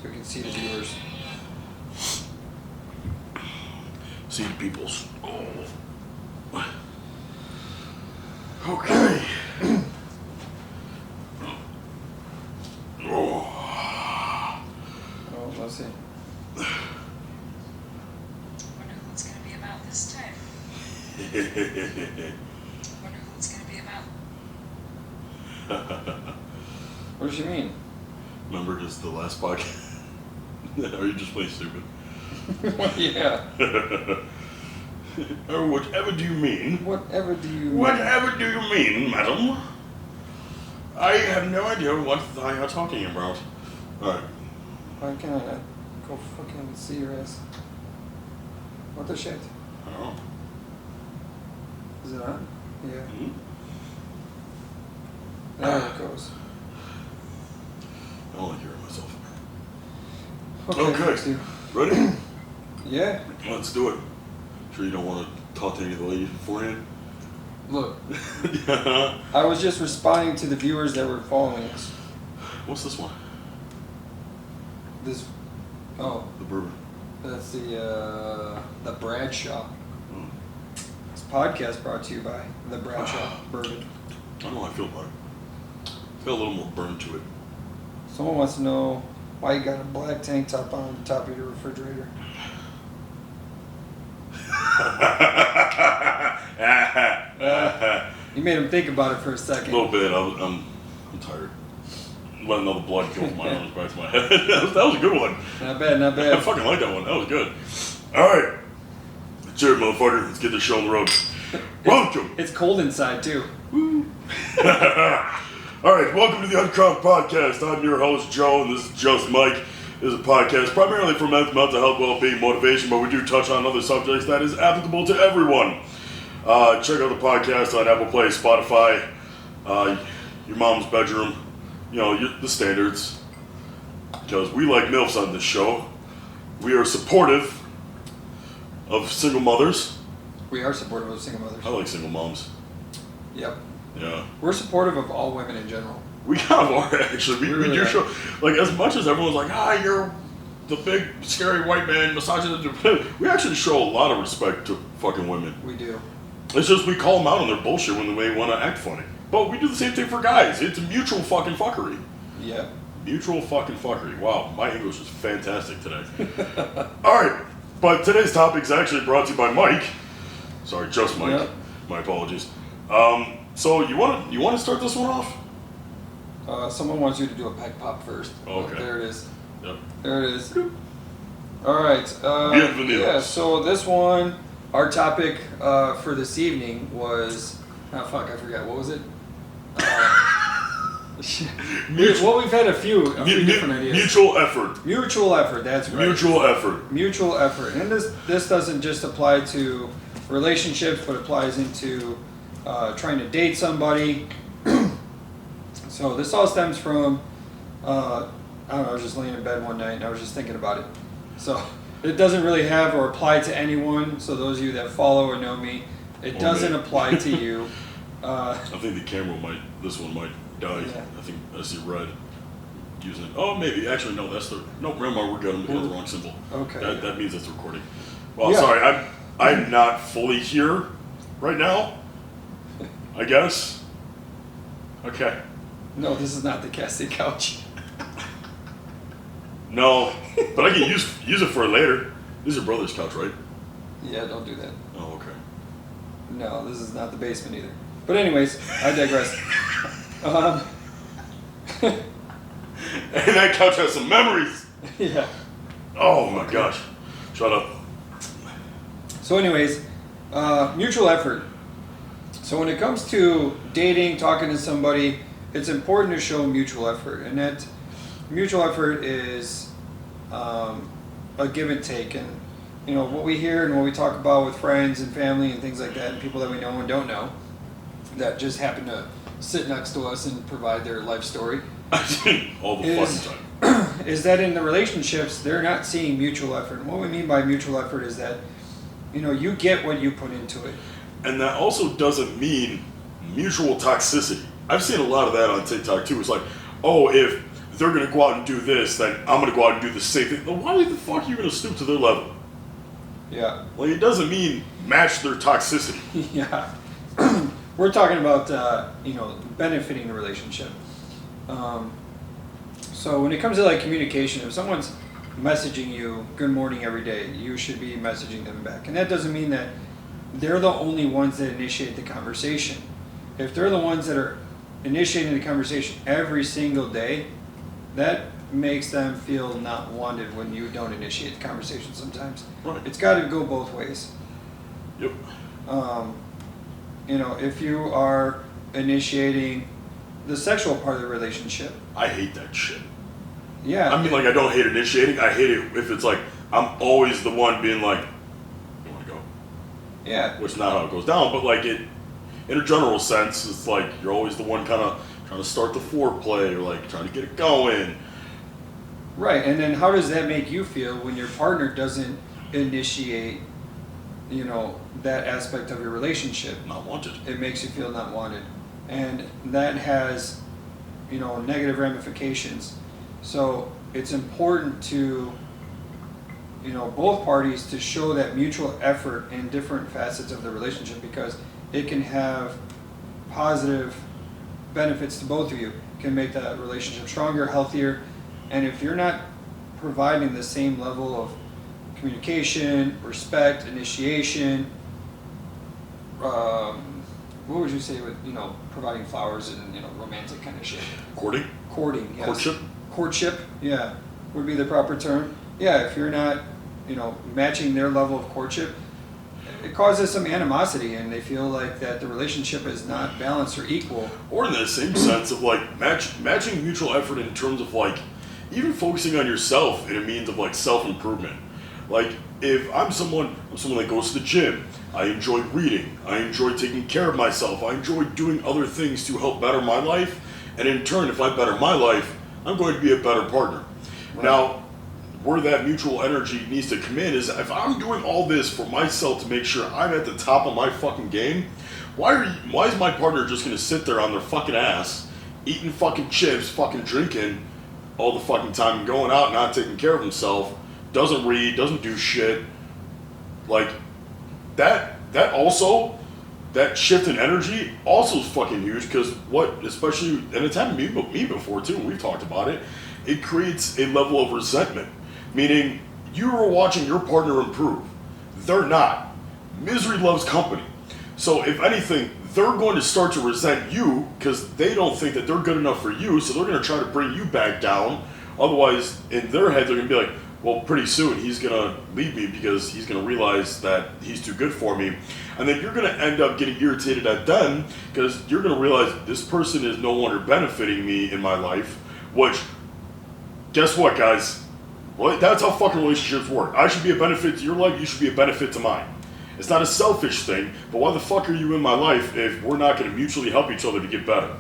So we can see the viewers. See the peoples. Oh. Okay. Oh, let's see. Wonder who it's gonna be about this time. Wonder who it's gonna be about. What does she mean? Remember just the last podcast? Are you just playing stupid? Yeah. Or whatever do you mean? Whatever do you mean? Whatever do you mean, madam? I have no idea what I are talking about. Alright. Why can't I not go fucking see your ass? What the shit? Oh. Is it on? Yeah. Hmm? There it goes. I don't like hearing myself. Okay. Okay. Thanks, you. Ready? Yeah. Let's do it. Sure you don't want to talk to any of the ladies beforehand? Look, Yeah. I was just responding to the viewers that were following us. What's this one? This, oh, The bourbon. that's the Bradshaw. Mm. This podcast brought to you by the Bradshaw Bourbon. I don't know how I feel about it. It's got a little more burn to it. Someone wants to know why you got a black tank top on the top of your refrigerator. You made him think about it for a A second. little bit. I'm tired. Letting all the blood go from my arms back to my head. that was a good one. Not bad, not I bad. fucking like that one. That was good. Alright. Cheers, motherfucker. Let's get this show on the road. Welcome. It's cold inside too. Alright, welcome to the Uncrowned Podcast. I'm your host, Joe, and this is Just Mike. This is a podcast primarily for men's mental health, well-being, motivation, but we do touch on other subjects that is applicable to everyone. Check out the podcast on Apple Play, Spotify, your mom's bedroom, you know, the standards. Because we like MILFs on this show. We are supportive of single mothers. We are supportive of single mothers. I like single moms. Yep. Yeah. We're supportive of all women in general. We kind of are, actually. We really do are. show, like, as much as everyone's like, you're the big, scary white man, misogynist, we actually show a lot of respect to fucking women. We do. It's just we call them out on their bullshit when they want to act funny. But we do the same thing for guys. It's mutual fucking fuckery. Yep. Mutual fucking fuckery. Wow, my English is fantastic today. Alright, but today's topic is actually brought to you by Mike. Sorry, just Mike. Yep. My apologies. So you want to start this one off? Someone wants you to do a peck pop first. Okay. Oh, there it is. Yep. There it is. All right. Bienvenidos. Yeah. So this one, our topic for this evening was, I forgot. What was it? We've had a few different ideas. Mutual effort. Mutual effort. That's right. Mutual effort. Mutual effort, and this doesn't just apply to relationships, but applies into trying to date somebody. So this all stems from, I don't know, I was just laying in bed one night and I was just thinking about it. So it doesn't really have or apply to anyone. So those of you that follow or know me, it doesn't apply to you. I think the camera this one might die. Yeah. I think I see red using it. Oh, maybe. Actually, no, remember, we're good. I'm looking at the wrong symbol. Okay. That means it's recording. Well, Yeah. sorry, I'm not fully here right now, I guess. Okay. No, this is not the casting couch. No, but I can use it for later. This is your brother's couch, right? Yeah, don't do that. Oh, okay. No, this is not the basement either. But anyways, I digress. And that couch has some memories. Yeah. Oh my gosh. Shut up. So anyways, mutual effort. So when it comes to dating, talking to somebody, it's important to show mutual effort. And that mutual effort is a give and take. And, you know, what we hear and what we talk about with friends and family and things like that, and people that we know and don't know, that just happen to sit next to us and provide their life story. All the fucking time. Is that in the relationships, they're not seeing mutual effort. And what we mean by mutual effort is that, you know, you get what you put into it. And that also doesn't mean mutual toxicity. I've seen a lot of that on TikTok too. It's like, oh, if they're going to go out and do this, then I'm going to go out and do the same thing. Well, why the fuck are you going to stoop to their level? Yeah. Like, it doesn't mean match their toxicity. Yeah. We're talking about, benefiting the relationship. So when it comes to like communication, if someone's messaging you good morning every day, you should be messaging them back. And that doesn't mean that they're the only ones that initiate the conversation. If they're the ones that are initiating the conversation every single day, that makes them feel not wanted when you don't initiate the conversation sometimes. Right. It's got to go both ways. Yep. If you are initiating the sexual part of the relationship. I hate that shit. Yeah. I mean, like, I don't hate initiating. I hate it if it's like, I'm always the one being like, you want to go? Yeah. Which is not how it goes down, but like it, in a general sense, it's like you're always the one kind of trying to start the foreplay or like trying to get it going. Right, and then how does that make you feel when your partner doesn't initiate, that aspect of your relationship? Not wanted. It makes you feel not wanted. And that has, negative ramifications. So it's important to, both parties to show that mutual effort in different facets of the relationship, because it can have positive benefits to both of you. It can make that relationship stronger, healthier. And if you're not providing the same level of communication, respect, initiation, what would you say with, providing flowers and, romantic kind of shit? Courting, yes. Courtship, yeah, would be the proper term. Yeah, if you're not, matching their level of courtship, it causes some animosity, and they feel like that the relationship is not balanced or equal. or in the same sense of like matching mutual effort in terms of like even focusing on yourself in a means of like self-improvement. Like, if I'm someone that goes to the gym, I enjoy reading, I enjoy taking care of myself, I enjoy doing other things to help better my life, and in turn, if I better my life, I'm going to be a better partner. Right. Now, where that mutual energy needs to come in is if I'm doing all this for myself to make sure I'm at the top of my fucking game, why is my partner just going to sit there on their fucking ass, eating fucking chips, fucking drinking all the fucking time, and going out, not taking care of himself, doesn't read, doesn't do shit? Like, that shift in energy also is fucking huge, because especially, and it's happened to me before too, and we've talked about it, it creates a level of resentment. Meaning, you are watching your partner improve. They're not. Misery loves company. So if anything, they're going to start to resent you because they don't think that they're good enough for you, so they're going to try to bring you back down. Otherwise, in their head, they're going to be like, well, pretty soon he's going to leave me because he's going to realize that he's too good for me. And then you're going to end up getting irritated at them because you're going to realize this person is no longer benefiting me in my life, which, guess what, guys? Well, that's how fucking relationships work. I should be a benefit to your life, you should be a benefit to mine. It's not a selfish thing, but why the fuck are you in my life if we're not going to mutually help each other to get better?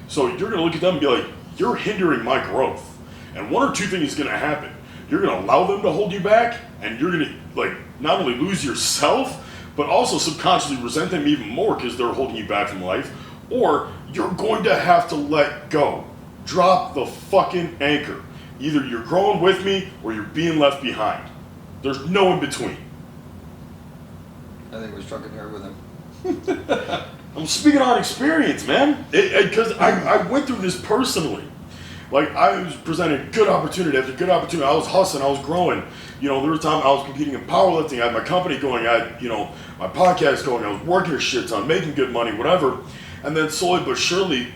So you're going to look at them and be like, you're hindering my growth. And one or two things is going to happen. You're going to allow them to hold you back, and you're going to like not only lose yourself, but also subconsciously resent them even more because they're holding you back from life. Or you're going to have to let go. Drop the fucking anchor. Either you're growing with me or you're being left behind. There's no in between. I think we're struck a nerve with him. I'm speaking on experience, man. Because I went through this personally. Like, I was presented good opportunity after good opportunity. I was hustling, I was growing. There was a time I was competing in powerlifting. I had my company going, I had, my podcast going. I was working a shit ton, making good money, whatever. And then slowly but surely,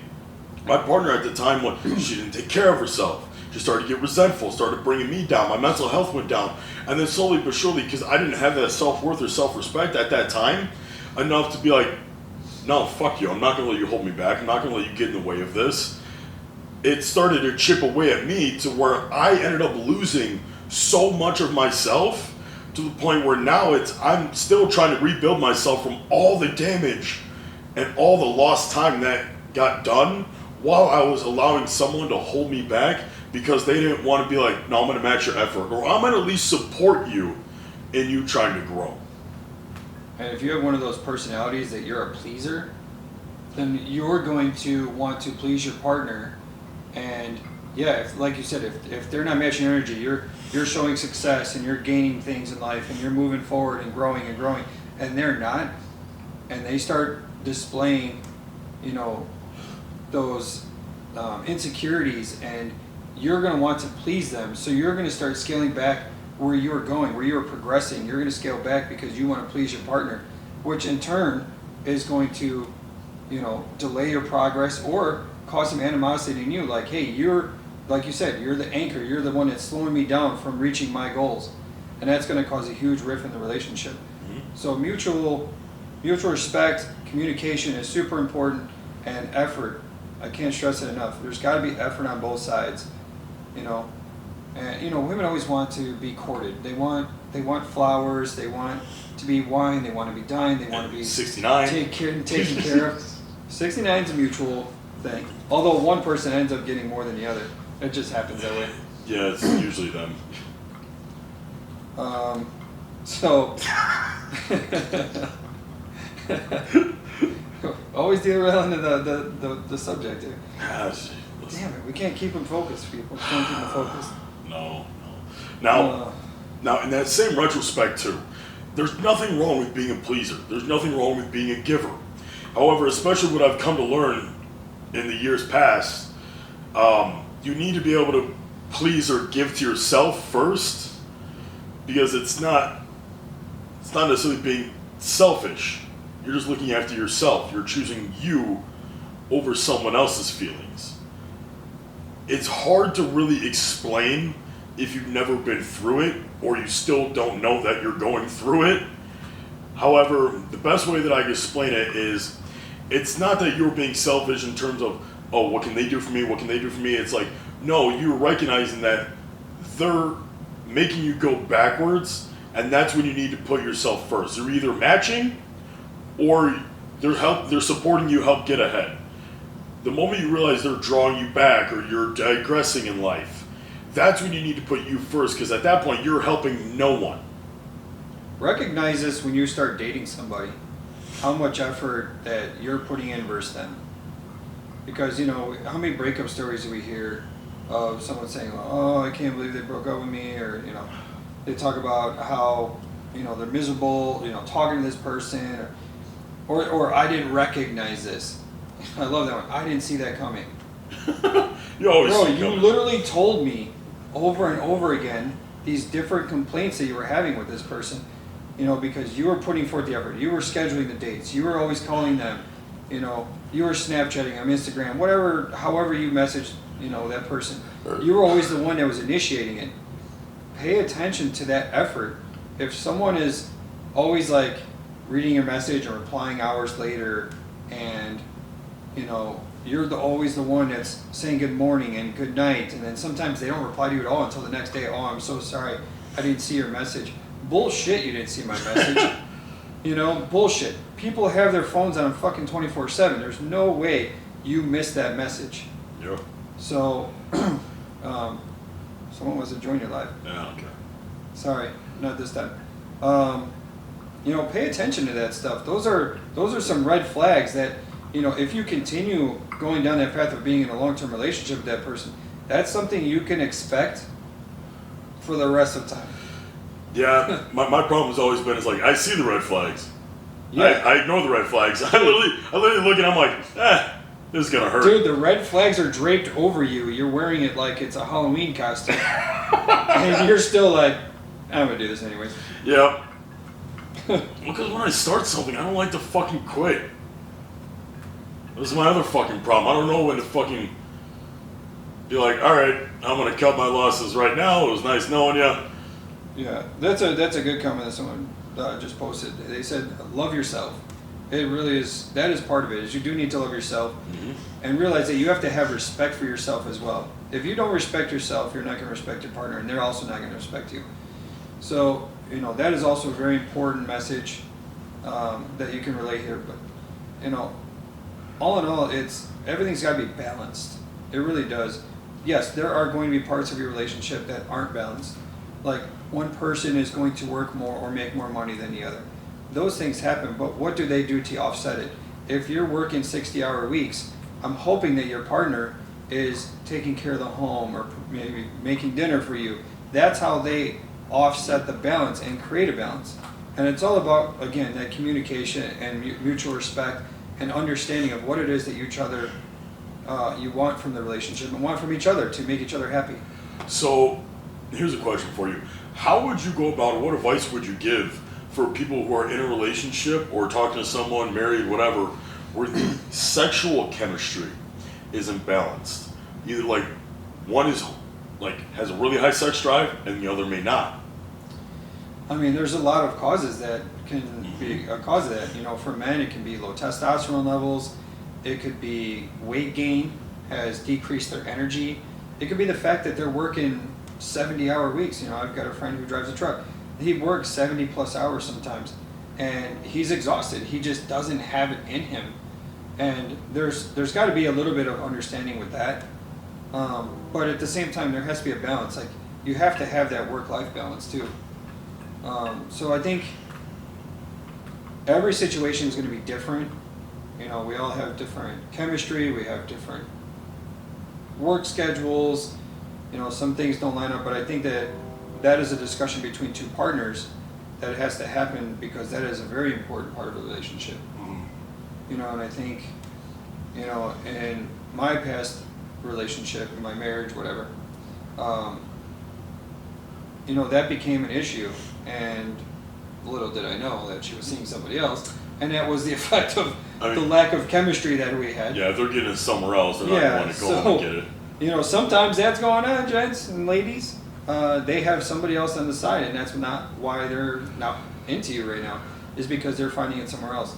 my partner at the time, she didn't take care of herself. She started to get resentful, started bringing me down. My mental health went down. And then slowly but surely, because I didn't have that self-worth or self-respect at that time, enough to be like, no, fuck you. I'm not going to let you hold me back. I'm not going to let you get in the way of this. It started to chip away at me to where I ended up losing so much of myself to the point where now I'm still trying to rebuild myself from all the damage and all the lost time that got done while I was allowing someone to hold me back because they didn't want to be like, no, I'm going to match your effort, or I'm going to at least support you in you trying to grow. And if you have one of those personalities that you're a pleaser, then you're going to want to please your partner, and yeah, like you said, if they're not matching energy, you're showing success and you're gaining things in life and you're moving forward and growing, and they're not, and they start displaying, those insecurities, and you're going to want to please them, so you're going to start scaling back where you're going, where you're progressing. You're going to scale back because you want to please your partner, which in turn is going to, delay your progress or cause some animosity in you. Like, hey, like you said, you're the anchor. You're the one that's slowing me down from reaching my goals, and that's going to cause a huge rift in the relationship. Mm-hmm. So mutual respect, communication is super important, and effort. I can't stress it enough. There's got to be effort on both sides, And women always want to be courted. They want flowers. They want to be wine. They want to be dined. They want to be 69 taken care of. 69 is a mutual thing. Although one person ends up getting more than the other, it just happens that way. Yeah, it's usually them. So always derail into the subject here. Gosh, Damn it, we can't keep them focused, people. We can't keep them focused. No. Now, in that same retrospect, too, there's nothing wrong with being a pleaser. There's nothing wrong with being a giver. However, especially what I've come to learn in the years past, you need to be able to please or give to yourself first, because it's not necessarily being selfish. You're just looking after yourself. You're choosing you over someone else's feelings. It's hard to really explain if you've never been through it or you still don't know that you're going through it. However, the best way that I can explain it is, it's not that you're being selfish in terms of, oh, what can they do for me? What can they do for me? It's like, no, you're recognizing that they're making you go backwards, and that's when you need to put yourself first. They're either matching or they're supporting you help get ahead. The moment you realize they're drawing you back or you're digressing in life, that's when you need to put you first, because at that point you're helping no one. Recognize this when you start dating somebody, how much effort that you're putting in versus them. Because, how many breakup stories do we hear of someone saying, oh, I can't believe they broke up with me, or, they talk about how, they're miserable, talking to this person, or I didn't recognize this. I love that one. I didn't see that coming. You always Bro, see you coming. literally told me over and over again these different complaints that you were having with this person, because you were putting forth the effort. You were scheduling the dates. You were always calling them. You were Snapchatting on Instagram, however you messaged, that person. You were always the one that was initiating it. Pay attention to that effort. If someone is always like reading your message or replying hours later, and you're always the one that's saying good morning and good night, and then sometimes they don't reply to you at all until the next day. Oh, I'm so sorry, I didn't see your message. Bullshit, you didn't see my message. Bullshit. People have their phones on fucking 24/7. There's no way you missed that message. Yeah. So, someone wants to join your live. Yeah, okay. Sorry, not this time. Pay attention to that stuff. Those are some red flags that, if you continue going down that path of being in a long-term relationship with that person, that's something you can expect for the rest of time. Yeah, my problem has always been, it's like, I see the red flags. Yeah. I ignore the red flags. I literally look and I'm like, this is gonna hurt. Dude, the red flags are draped over you. You're wearing it like it's a Halloween costume. And you're still like, I'm gonna do this anyways. Yeah. Because when I start something, I don't like to fucking quit. This is my other fucking problem. I don't know when to fucking be like, alright, I'm gonna cut my losses right now. It was nice knowing you. Yeah, that's a good comment that someone just posted. They said, love yourself. It really is, that is part of it, is you do need to love yourself, and realize that you have to have respect for yourself as well. If you don't respect yourself, you're not going to respect your partner, and they're also not going to respect you. So, that is also a very important message that you can relate here. But, all in all, everything's got to be balanced. It really does. Yes, there are going to be parts of your relationship that aren't balanced. Like, one person is going to work more or make more money than the other. Those things happen, but what do they do to offset it? If you're working 60-hour weeks, I'm hoping that your partner is taking care of the home or maybe making dinner for you. That's how they offset the balance and create a balance. And it's all about, again, that communication and mutual respect and understanding of what it is that you want from the relationship and want from each other to make each other happy. So, here's a question for you. How would you go about it? What advice would you give for people who are in a relationship or talking to someone, married, whatever, where the sexual chemistry isn't balanced? Either like one is like has a really high sex drive and the other may not. I mean, there's a lot of causes that can be a cause of that. You know, for men, it can be low testosterone levels. It could be weight gain has decreased their energy. It could be the fact that they're working 70-hour weeks. You know, I've got a friend who drives a truck. He works 70 plus hours sometimes, and he's exhausted. He just doesn't have it in him. And there's got to be a little bit of understanding with that. But at the same time, there has to be a balance. Like, you have to have that work-life balance too. So I think every situation is going to be different. You know, we all have different chemistry. We have different work schedules. You know, some things don't line up, but I think that is a discussion between two partners that has to happen because that is a very important part of a relationship. You know, and I think, you know, in my past relationship, in my marriage, whatever, you know, that became an issue, and little did I know that she was seeing somebody else, and that was the effect of the lack of chemistry that we had. Yeah, if they're getting it somewhere else, they're not going to go and get it. You know, sometimes that's going on, gents and ladies. They have somebody else on the side, and that's not why they're not into you right now, is because they're finding it somewhere else.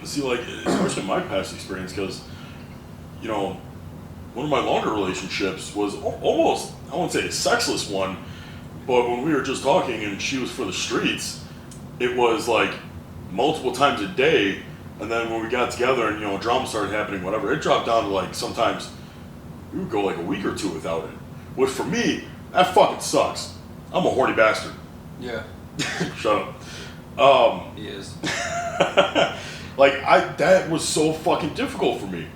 See, like, especially in my past experience, because, you know, one of my longer relationships was almost, I won't say a sexless one, but when we were just talking and she was for the streets, it was like multiple times a day, and then when we got together and, you know, drama started happening, whatever, it dropped down to like sometimes we would go like a week or two without it. Which for me, that fucking sucks. I'm a horny bastard. Yeah. Shut up. He is. That was so fucking difficult for me.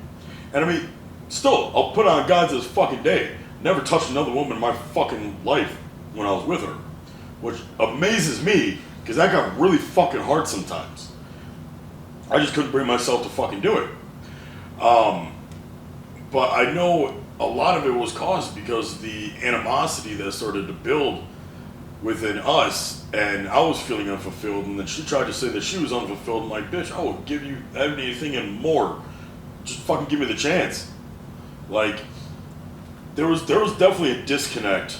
And I mean, still, I'll put on God this fucking day. Never touched another woman in my fucking life when I was with her. Which amazes me, because that got really fucking hard sometimes. I just couldn't bring myself to fucking do it. But I know a lot of it was caused because the animosity that started to build within us, and I was feeling unfulfilled, and then she tried to say that she was unfulfilled. I'm like, bitch, I will give you anything and more. Just fucking give me the chance. Like, there was definitely a disconnect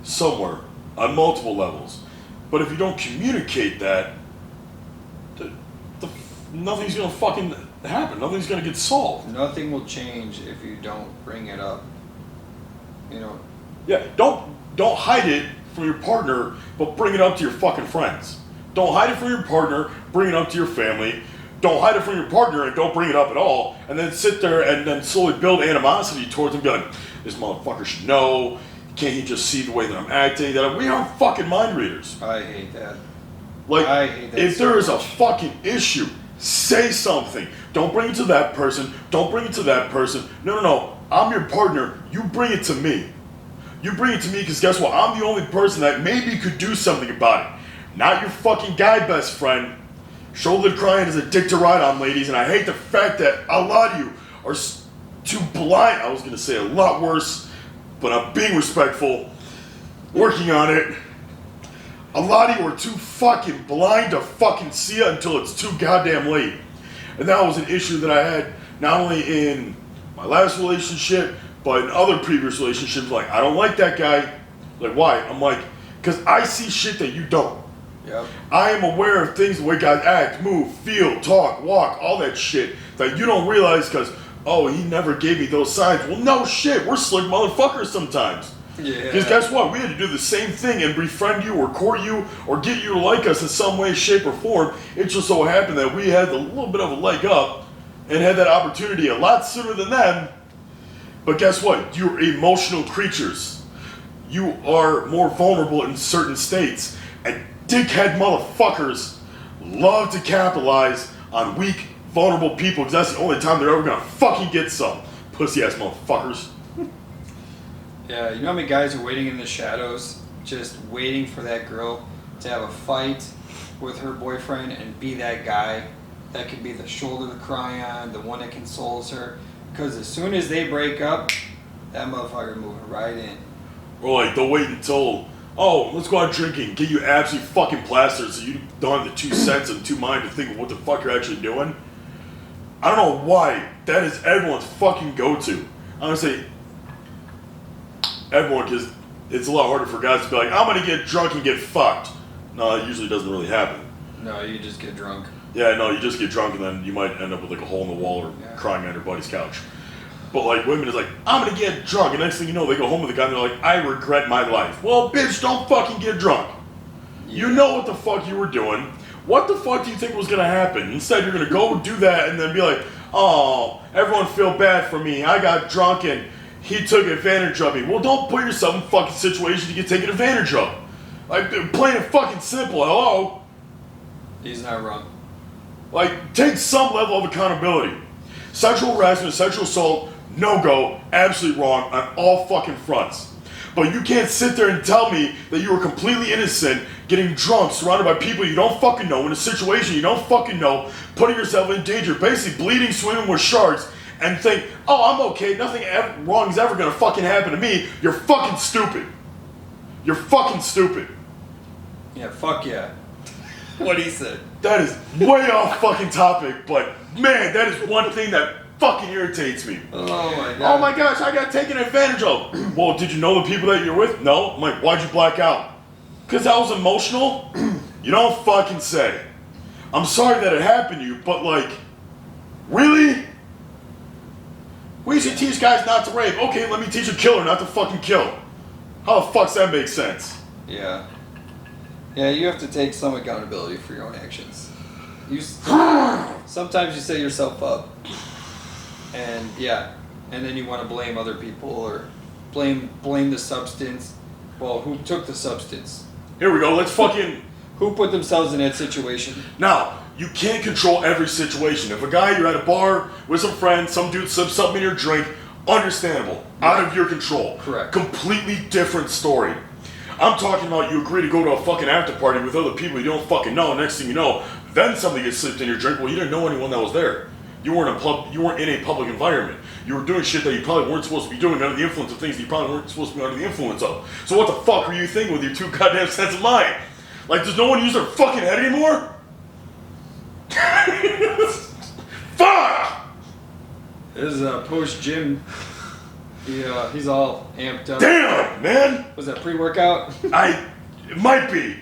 somewhere on multiple levels. But if you don't communicate that, nothing's gonna fucking happen. Nothing's gonna get solved. Nothing will change if you don't bring it up. You know. Yeah, don't hide it from your partner, but bring it up to your fucking friends. Don't hide it from your partner, bring it up to your family. Don't hide it from your partner and don't bring it up at all, and then sit there and then slowly build animosity towards him, be like, this motherfucker should know. Can't he just see the way that I'm acting? That we aren't fucking mind readers. I hate that. Like, I hate that if so there is a much. fucking issue, say something. Don't bring it to that person. Don't bring it to that person. No. I'm your partner. You bring it to me. You bring it to me because guess what? I'm the only person that maybe could do something about it. Not your fucking guy best friend. Shoulder crying is a dick to ride on, ladies, and I hate the fact that a lot of you are too blind. I was going to say a lot worse, but I'm being respectful, working on it. A lot of you are too fucking blind to fucking see it until it's too goddamn late. And that was an issue that I had not only in my last relationship, but in other previous relationships. Like, I don't like that guy. Like, why? I'm like, because I see shit that you don't. Yep. I am aware of things, the way guys act, move, feel, talk, walk, all that shit that you don't realize because, oh, he never gave me those signs. Well, no shit, we're slick motherfuckers sometimes. Yeah. Because guess what? We had to do the same thing and befriend you or court you or get you to like us in some way, shape, or form. It just so happened that we had a little bit of a leg up and had that opportunity a lot sooner than them. But guess what? You're emotional creatures. You are more vulnerable in certain states. And dickhead motherfuckers love to capitalize on weak, vulnerable people because that's the only time they're ever gonna fucking get some. Pussy ass motherfuckers. Yeah, you know how many guys are waiting in the shadows, just waiting for that girl to have a fight with her boyfriend and be that guy that can be the shoulder to cry on, the one that consoles her. Because as soon as they break up, that motherfucker moving right in. Or like they'll wait until, oh, let's go out drinking, get you absolutely fucking plastered so you don't have the 2 cents and 2 mind to think of what the fuck you're actually doing. I don't know why that is everyone's fucking go-to. Honestly, everyone, because it's a lot harder for guys to be like, I'm gonna get drunk and get fucked. No, it usually doesn't really happen. No, you just get drunk. Yeah, no, you just get drunk and then you might end up with like a hole in the wall or crying on your buddy's couch. But like women is like, I'm gonna get drunk, and next thing you know, they go home with a guy and they're like, I regret my life. Well, bitch, don't fucking get drunk. You know what the fuck you were doing. What the fuck do you think was gonna happen? Instead, you're gonna go do that and then be like, oh, everyone feel bad for me. I got drunk and he took advantage of me. Well, don't put yourself in fucking situations you get taken advantage of. Like, plain and fucking simple, hello? He's not wrong. Like, take some level of accountability. Sexual harassment, sexual assault, no-go, absolutely wrong on all fucking fronts. But you can't sit there and tell me that you were completely innocent, getting drunk, surrounded by people you don't fucking know, in a situation you don't fucking know, putting yourself in danger, basically bleeding, swimming with sharks, and think, oh, I'm okay, nothing wrong is ever gonna fucking happen to me. You're fucking stupid. You're fucking stupid. Yeah, fuck yeah. What he said. That is way off fucking topic, but man, that is one thing that fucking irritates me. Oh my god. Oh my gosh, I got taken advantage of. Well, did you know the people that you're with? No. I'm like, why'd you black out? Because I was emotional? You don't fucking say. I'm sorry that it happened to you, but like, really? We should teach guys not to rape. Okay, let me teach a killer not to fucking kill. How the fuck's that make sense? Yeah. Yeah, you have to take some accountability for your own actions. Sometimes you set yourself up, and then you want to blame other people or blame the substance. Well, who took the substance? Here we go. Let's fucking. Who put themselves in that situation? Now, you can't control every situation. If a guy, you're at a bar with some friends, some dude slips something in your drink, understandable, out of your control. Correct. Completely different story. I'm talking about you agree to go to a fucking after party with other people you don't fucking know, and next thing you know, then something gets slipped in your drink. Well, you didn't know anyone that was there. You weren't in a public environment. You were doing shit that you probably weren't supposed to be doing under the influence of things that you probably weren't supposed to be under the influence of. So what the fuck were you thinking with your 2 goddamn cents of mind? Like, does no one use their fucking head anymore? Fuck! This is post-gym. He's all amped up. Damn, man! Was that pre-workout? It might be.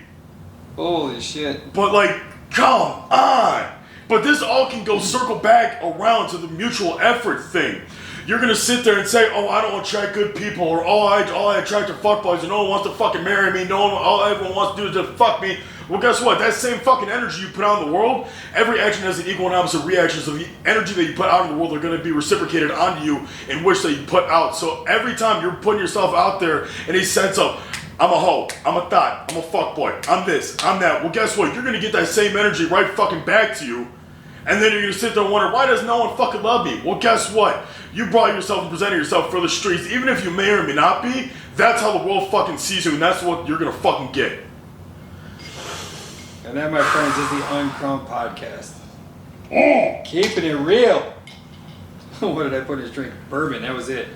Holy shit. But like, come on! But this all can go circle back around to the mutual effort thing. You're gonna sit there and say, oh, I don't attract good people, or all I attract are fuckboys, and no one wants to fucking marry me, all everyone wants to do is just fuck me. Well, guess what? That same fucking energy you put out in the world, every action has an equal and opposite reaction, so the energy that you put out in the world are gonna be reciprocated onto you in which that you put out. So every time you're putting yourself out there in a sense of, I'm a hoe, I'm a thought, I'm a fuckboy, I'm this, I'm that. Well, guess what? You're gonna get that same energy right fucking back to you. And then you're gonna sit there and wonder, why does no one fucking love me? Well, guess what? You brought yourself and presented yourself for the streets. Even if you may or may not be, that's how the world fucking sees you, and that's what you're gonna fucking get. And that, my friends, is the Uncrowned Podcast. Keeping it real. What did I put in his drink? Bourbon, that was it.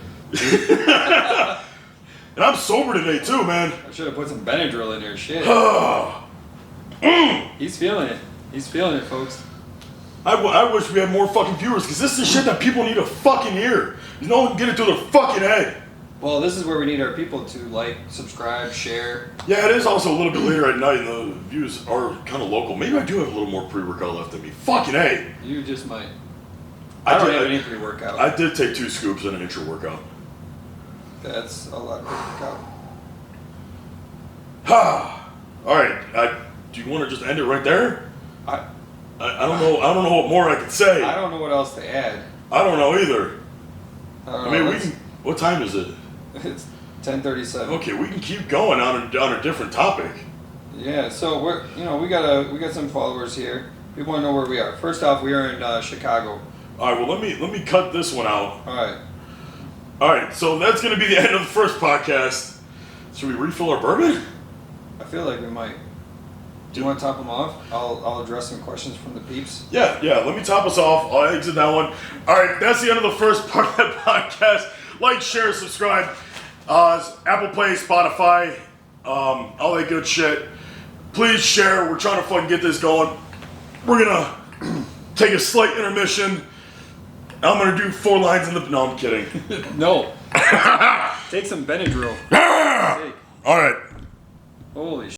And I'm sober today too, man. I should have put some Benadryl in there, shit. He's feeling it. He's feeling it, folks. I wish we had more fucking viewers, because this is shit that people need to fucking hear. No one can get it through their fucking head. Well, this is where we need our people to like, subscribe, share. Yeah, it is also a little bit later at night, and the views are kind of local. Maybe I do have a little more pre-workout left in me. Fucking A. You just might. I don't have any pre-workout. I did take 2 scoops and an intro workout. That's a lot of pre-workout. Alright, do you want to just end it right there? I don't know. I don't know what more I could say. I don't know what else to add. I don't know either. I mean, we can. What time is it? It's 10:37. Okay, we can keep going on a different topic. Yeah. So we got some followers here. We want to know where we are. First off, we are in Chicago. All right. Well, let me cut this one out. All right. All right, so that's going to be the end of the first podcast. Should we refill our bourbon? I feel like we might. Do you want to top them off? I'll address some questions from the peeps. Yeah. Let me top us off. I'll exit that one. All right, that's the end of the first part of that podcast. Like, share, subscribe. Apple Play, Spotify, all that good shit. Please share. We're trying to fucking get this going. We're gonna take a slight intermission. I'm gonna do 4 lines in the. No, I'm kidding. No. Take some Benadryl. All right. Holy shit.